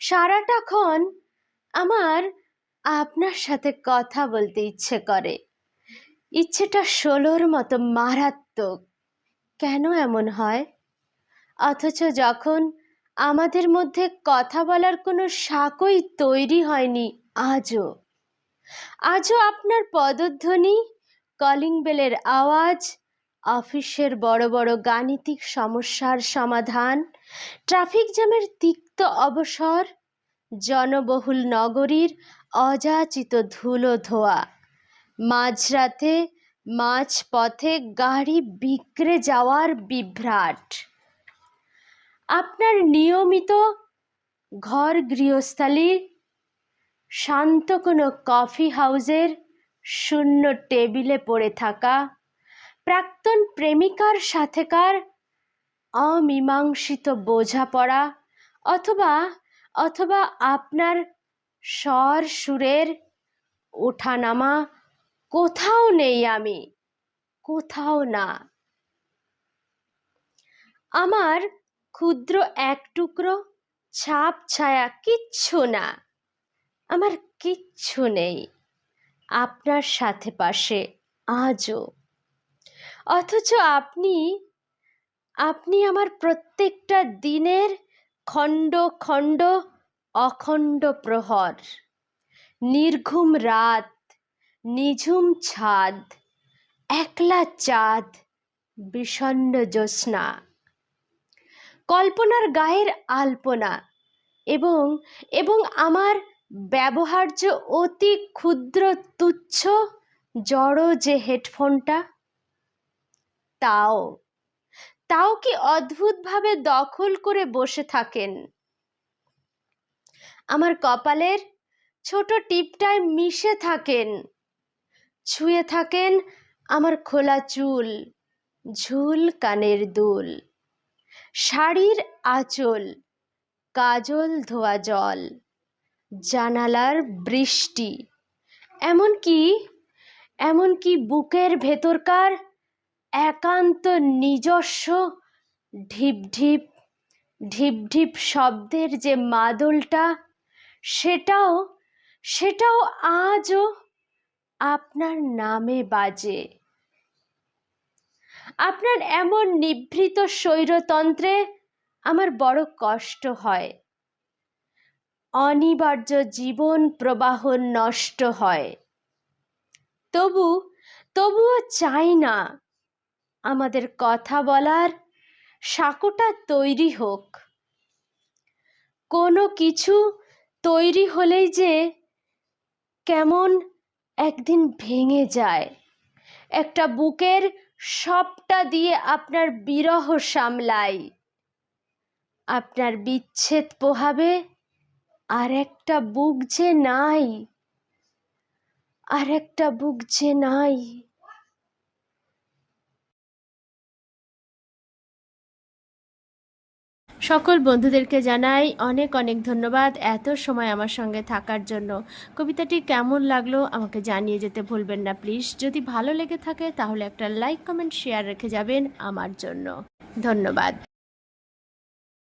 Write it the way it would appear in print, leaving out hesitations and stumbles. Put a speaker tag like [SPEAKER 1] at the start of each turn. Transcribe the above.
[SPEAKER 1] সারাটাক্ষণ আমার আপনার সাথে কথা বলতে ইচ্ছে করে। ইচ্ছেটা ১৬র মতো মারাত্মক। কেন এমন হয়? অথচ যখন আমাদের মধ্যে কথা বলার কোনো সাঁকোই তৈরি হয়নি আজও আপনার পদধ্বনি, কলিং বেলের আওয়াজ, অফিসের বড় বড় গাণিতিক সমস্যার সমাধান, ট্রাফিক জ্যামের তিক্ত অবসর, জনবহুল নগরীর অযাচিত ধুলো ধোয়া, মাঝরাতে মাঝপথে গাড়ি বিগড়ে যাওয়ার বিভ্রাট, আপনার নিয়মিত ঘর গৃহস্থালী, শান্ত কোনো কফি হাউসের শূন্য টেবিলে পড়ে থাকা প্রাক্তন প্রেমিকার সাথেকার অমীমাংসিত বোঝাপড়া, অথবা আপনার স্বর সুরের ওঠানামা, কোথাও নেই আমি, কোথাও না। আমার ক্ষুদ্র এক টুকরো ছাপ ছায়া কিচ্ছু না, আমার কিচ্ছু নেই আপনার সাথে পাশে আজও। অথচ আপনি আমার প্রত্যেকটা দিনের খণ্ড খণ্ড অখণ্ড প্রহর, নির্ঘুম রাত, নিঝুম ছাদ, একলা চাঁদ, বিষণ্ণ জ্যোৎস্না, কল্পনার গায়ের আলপনা, এবং আমার ব্যবহার্য অতি ক্ষুদ্র তুচ্ছ জড় যে হেডফোনটা, তাও কি অদ্ভুতভাবে দখল করে বসে থাকেন। আমার কপালের ছোট টিপটায় মিশে থাকেন, ছুঁয়ে থাকেন আমার খোলা চুল, ঝুল কানের দুল, শাড়ির আঁচল, কাজল ধোয়া জল, জানালার বৃষ্টি, এমনকি বুকের ভেতরকার একান্ত নিজস্ব ঢিপ ঢিপ ঢিপ ঢিপ শব্দের যে মাদলটা, সেটাও আজও আপনার নামে বাজে। আপনার এমন নিভৃত স্বৈরতন্ত্রে আমার বড় কষ্ট হয়, অনিবার্য জীবন প্রবাহ নষ্ট হয়। তবুও চাই না আমাদের কথা বলার সাঁকোটা তৈরি হোক। কোনো কিছু তৈরি হলেই যে কেমন একদিন ভেঙে যায়, একটা বুকের সবটা দিয়ে আপনার বিরহ সামলাই, আপনার বিচ্ছেদ পোহাবে আর একটা বুক যে নাই, আর একটা বুক যে নাই। সকল বন্ধুদেরকে জানাই অনেক অনেক ধন্যবাদ এত সময় আমার সঙ্গে থাকার জন্য। কবিতাটি কেমন লাগলো আমাকে জানিয়ে যেতে ভুলবেন না প্লিজ। যদি ভালো লেগে থাকে তাহলে একটা লাইক, কমেন্ট, শেয়ার রেখে যাবেন আমার জন্য। ধন্যবাদ।